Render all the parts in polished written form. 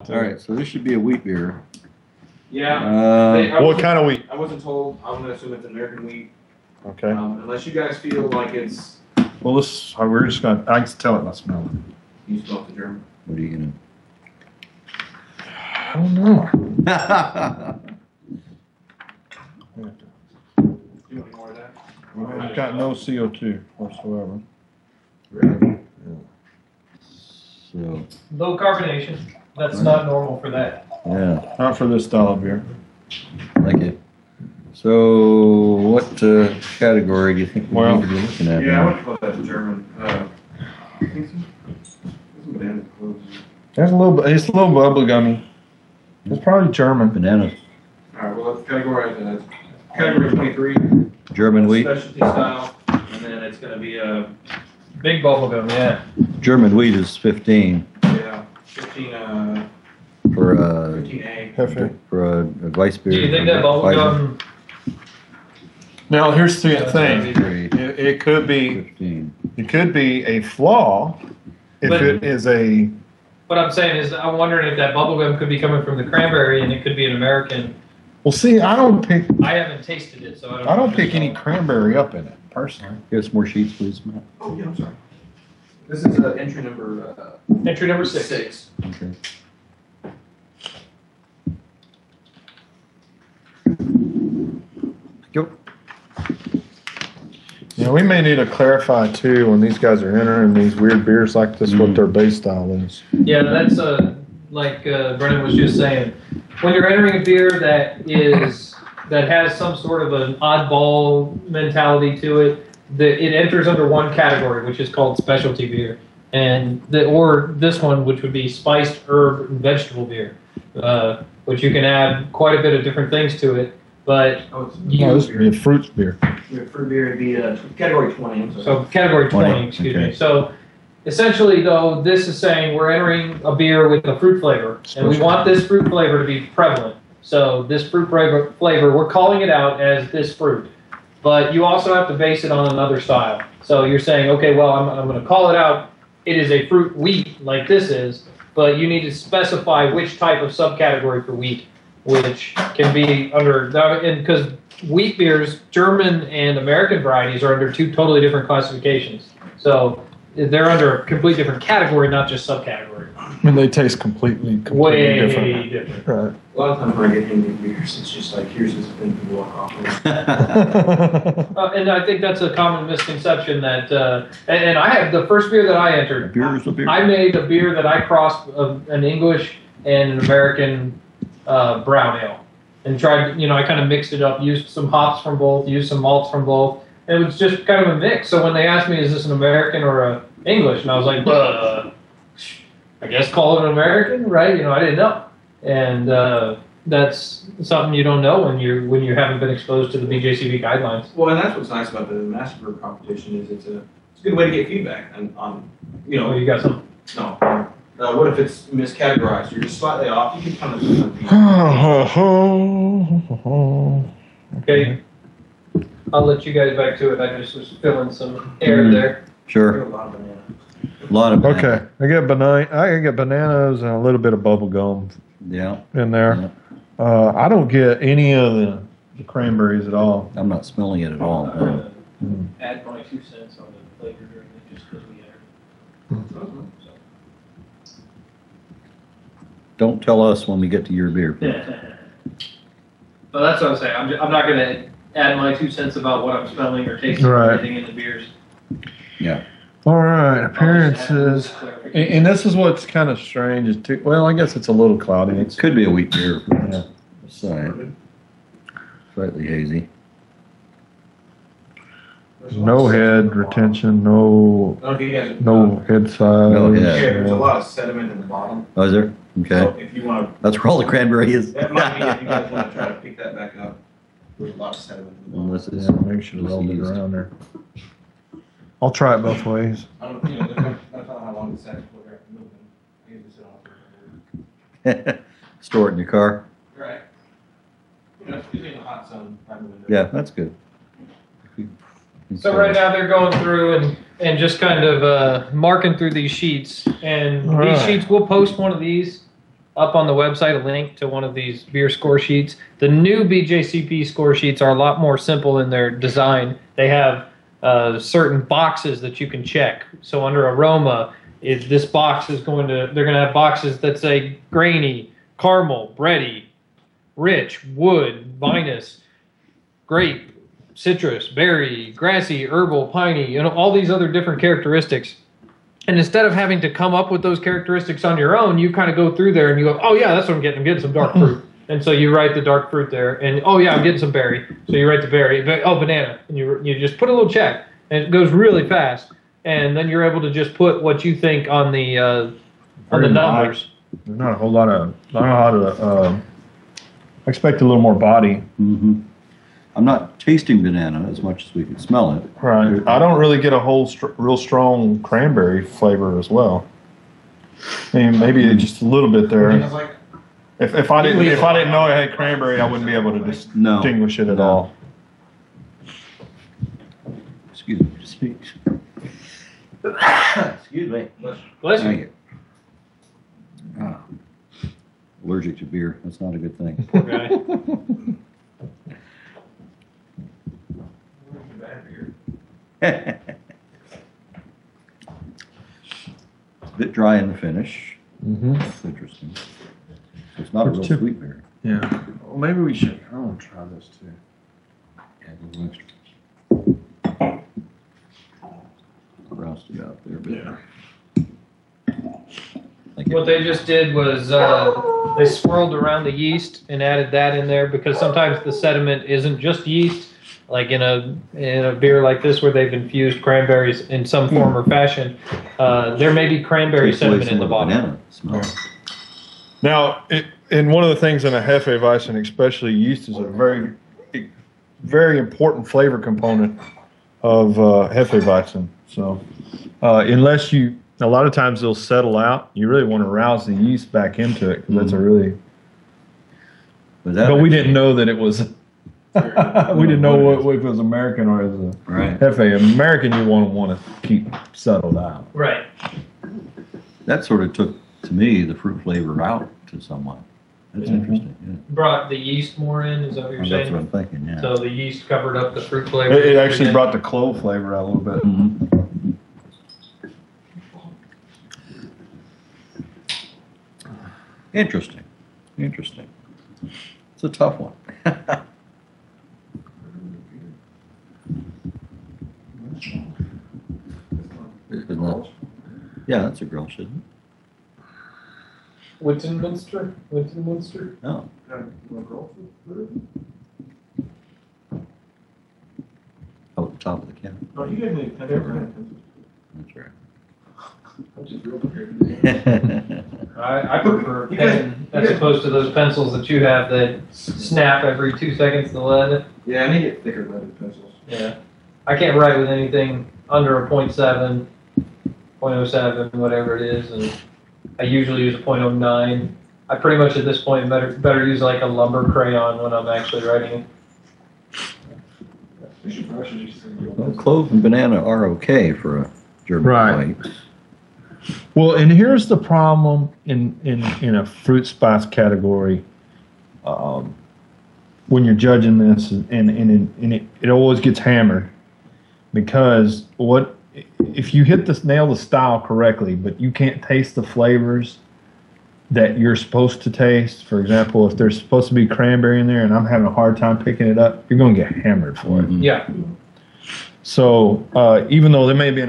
All right, so this should be a wheat beer. Yeah. What kind of wheat? I wasn't told. I'm going to assume it's American wheat. Okay. Unless you guys feel like it's. Well, we're just going to, I can tell it by smell it. You smell the German. What are you going I don't know. to? Do you want any more of that? It's got no CO2 whatsoever. Really? So, Low carbonation. That's not normal for that. yeah, Not for this style of beer. like it. So, what category do you think we Well, need to be looking at? Yeah, I now? would call that German. I think so. There's banana clothes. There's a little bit, it's a little bubbly gummy. It's probably German. Bananas. All right, well, let's categorize it as category 23. German wheat. Specialty style. And then it's going to be a. Big bubble gum, yeah. German wheat is 15 Yeah, 15, for 15A. Hefe. for a Weiss beer. Do you think that bubble gum? Now, here's the thing. Great. It could be 15. It could be a flaw if But- it is a. What I'm saying is, I'm wondering if that bubble gum could be coming from the Cranberry, and it could be an American. Well, see, I don't pick. I haven't tasted it, so I don't pick any cranberry up in it personally. Give us more sheets, please, Matt. Oh, yeah, I'm sorry. This is entry number Entry number 6. 6. Okay. Go. You know, we may need to clarify too when these guys are entering these weird beers like this, what their base style is. Yeah, that's like Brennan was just saying. When you're entering a beer that has some sort of an oddball mentality to it, it enters under one category, which is called specialty beer, and or this one, which would be spiced herb and vegetable beer, which you can add quite a bit of different things to it. But Oh, it's No, this would be a fruits beer. fruit beer would be category 20. I'm sorry. so category 20, 20, excuse okay. me. So essentially, though, this is saying we're entering a beer with a fruit flavor, and we want this fruit flavor to be prevalent. So this fruit flavor, we're calling it out as this fruit. But you also have to base it on another style. So you're saying, okay, well, I'm going to call it out. It is a fruit wheat like this is, but you need to specify which type of subcategory for wheat, which can be under, and because wheat beers, German and American varieties are under two totally different classifications. So they're under a completely different category, not just subcategory. I mean, they taste completely Way different. different. Right. A lot of times when I get Indian beers, it's just like, here's this thing to walk off with. And I think that's a common misconception that, and I had the first beer that I entered. Beer is a beer. I made a beer that I crossed an English and an American brown ale, and tried. I kind of mixed it up, used some hops from both, used some malts from both. And it was just kind of a mix. So when they asked me, "Is this an American or a English?" and I was like, I guess call it an American, right? I didn't know, and that's something you don't know when you haven't been exposed to the BJCV guidelines. Well, and that's what's nice about the Masterbrewer competition is it's a good way to get feedback on Oh, you got some. no. What if it's miscategorized? You're just slightly off. You can kind of Okay, I'll let you guys back to it. I just was filling some air there. Sure. a lot of banana. A lot of banana. Okay, I get bananas and a little bit of bubble gum Yeah. in there. I don't get any of the cranberries at all. I'm not smelling it at all. No. Add my 2 cents on the flavor during it just because we entered. Don't tell us when we get to your beer. So that's what I'm saying. I'm not going to add my 2 cents about what I'm smelling or tasting or Right. anything in the beers. Yeah. All right, appearances. And this is what's kind of strange is too. Well, I guess it's a little cloudy. It could be a wheat beer. Yeah. Side. Slightly hazy. No head retention, no I don't know if you guys head size. No head. Yeah, there's a lot of sediment in the bottom. Oh, is there? Okay. So if you want That's where all the cranberry is. to, that might be if you guys want to try to pick that back up. There's a lot of sediment in the bottom. Unless it's Yeah, make sure it's all used. around there. I'll try it both ways. I don't know, I don't know how long the sack will have moving. I usually sit on it for a Store it in your car. Right. It's usually in the hot sun by the window. Yeah, that's good. So right now they're going through and just kind of marking through these sheets. And All these right. sheets, we'll post one of these up on the website a link to one of these beer score sheets. The new BJCP score sheets are a lot more simple in their design. They have certain boxes that you can check. So under aroma, if this box is they're going to have boxes that say grainy, caramel, bready, rich, wood, vinous, grape, citrus, berry, grassy, herbal, piney, all these other different characteristics. And instead of having to come up with those characteristics on your own, you kind of go through there and you go, oh yeah, that's what I'm getting. I'm getting some dark fruit. And so you write the dark fruit there. And oh yeah, I'm getting some berry. So you write the berry. Oh, banana. And you just put a little check. And it goes really fast. And then you're able to just put what you think on the numbers. There's not a whole lot of, I don't know how to, I expect a little more body. Mm-hmm. I'm not tasting banana as much as we can smell it. Right. I don't really get a whole real strong cranberry flavor as well. I mean, maybe just a little bit there. If I didn't know I had cranberry, I wouldn't be able to distinguish it at all. Excuse me. Excuse me. Bless Thank you. you. Allergic to beer. That's not a good thing. Poor guy. It's a bit dry in the finish. Mm-hmm. That's interesting. So it's not a real sweet beer. Yeah. Well, maybe we should. I want to try this too. Add a little extra. Rousted out there, but Yeah. What they just did was they swirled around the yeast and added that in there because sometimes the sediment isn't just yeast. Like in a beer like this where they've infused cranberries in some form or fashion, there may be cranberry sediment in the bottom. Banana smell. Now, and one of the things in a Hefeweizen, especially yeast, is a very, very important flavor component of Hefeweizen. So, unless a lot of times they'll settle out. You really want to rouse the yeast back into it because that's a really. But we didn't know that it was. We didn't know if it was American or as a Hefe. American, you want to keep settled out. Right. That sort of took, to me, the fruit flavor out to somewhat. That's interesting. Yeah. Brought the yeast more in, is that what you're saying? That's what I'm thinking, yeah. So the yeast covered up the fruit flavor. It actually brought the clove flavor out a little bit. Mm-hmm. Interesting. It's a tough one. Isn't that? Yeah, that's a Grolsch, isn't it? Winton Munster? No. Oh, at the top of the can. No, you didn't That's right. I prefer a pen as opposed to those pencils that you have that snap every 2 seconds the lead. Yeah, I need to get thicker leaded pencils. Yeah. I can't write with anything under a 0.7, 0.07, whatever it is, and I usually use a 0.09. I pretty much at this point better use like a lumber crayon when I'm actually writing it. Well, clove and banana are okay for a German Right. white. Well, and here's the problem in a fruit spice category. When you're judging this, and it always gets hammered because if you nail the style correctly, but you can't taste the flavors that you're supposed to taste. For example, if there's supposed to be cranberry in there, and I'm having a hard time picking it up, you're going to get hammered for it. Yeah. So even though there may be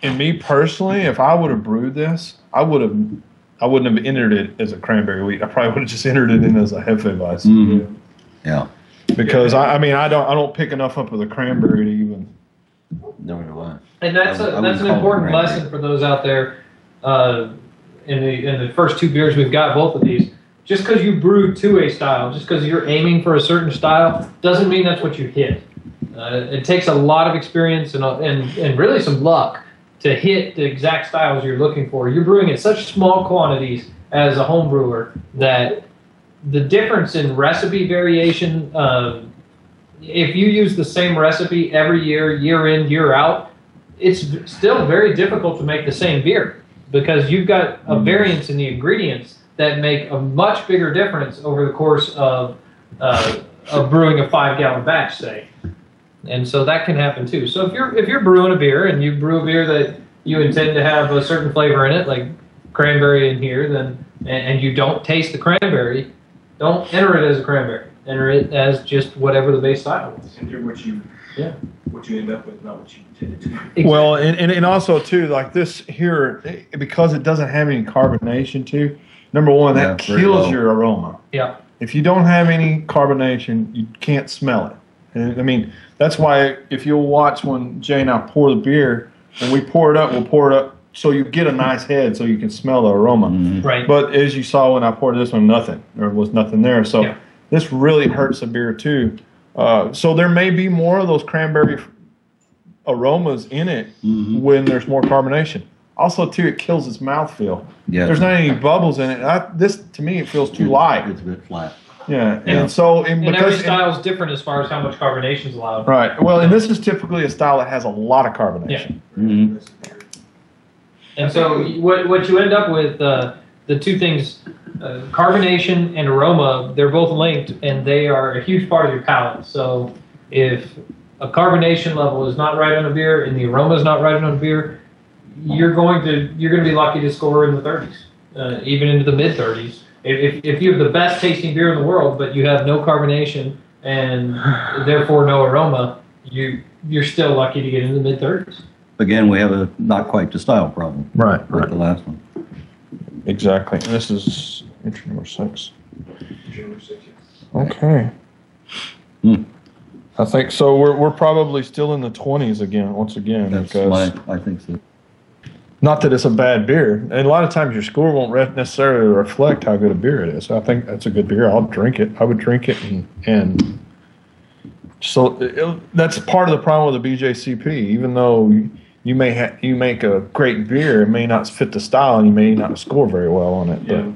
and me personally, if I would have brewed this, I wouldn't have entered it as a cranberry wheat. I probably would have just entered it in as a Hefeweizen. Mm-hmm. Yeah. Because I don't pick enough up of the cranberry to even. Never do I. And that's an important lesson for those out there. In the first two beers we've got, both of these, just because you brew to a style, just because you're aiming for a certain style, doesn't mean that's what you hit. It takes a lot of experience and really some luck to hit the exact styles you're looking for. You're brewing in such small quantities as a home brewer that the difference in recipe variation, if you use the same recipe every year, year in, year out, it's still very difficult to make the same beer because you've got a variance in the ingredients that make a much bigger difference over the course of brewing a 5-gallon batch, say. And so that can happen too. So if you're brewing a beer and you brew a beer that you intend to have a certain flavor in it, like cranberry in here, then and you don't taste the cranberry, don't enter it as a cranberry. Enter it as just whatever the base style is. And do what you end up with, not what you intended to. Exactly. Well, and also too, like this here, because it doesn't have any carbonation too, number one, that kills your aroma. Yeah. If you don't have any carbonation, you can't smell it. And, I mean, that's why if you'll watch when Jay and I pour the beer, when we pour it up, we'll pour it up so you get a nice head so you can smell the aroma. Mm-hmm. Right. But as you saw when I poured this one, nothing. There was nothing there. So this really hurts the beer too. So there may be more of those cranberry aromas in it when there's more carbonation. Also, too, it kills its mouthfeel. Yeah. There's not any bubbles in it. This, to me, it feels too light. It's a bit flat. Yeah, and so and every style is different as far as how much carbonation is allowed. Right. Well, and this is typically a style that has a lot of carbonation. Yeah. Mm-hmm. And so what you end up with, the two things, carbonation and aroma, they're both linked, and they are a huge part of your palate. So if a carbonation level is not right on a beer and the aroma is not right on a beer, you're going to be lucky to score in the 30s, even into the mid 30s. If you have the best tasting beer in the world, but you have no carbonation and therefore no aroma, you're still lucky to get into the mid 30s. Again, we have a not quite to style problem. Right. Like the last one. Exactly. And this is entry number 6. Okay. I think so. We're probably still in the 20s again. Once again, That's because I think so. not that it's a bad beer, and a lot of times your score won't necessarily reflect how good a beer it is. So I think that's a good beer. I'll drink it. I would drink it, and so that's part of the problem with the BJCP. Even though you make a great beer, it may not fit the style, and you may not score very well on it. Yeah.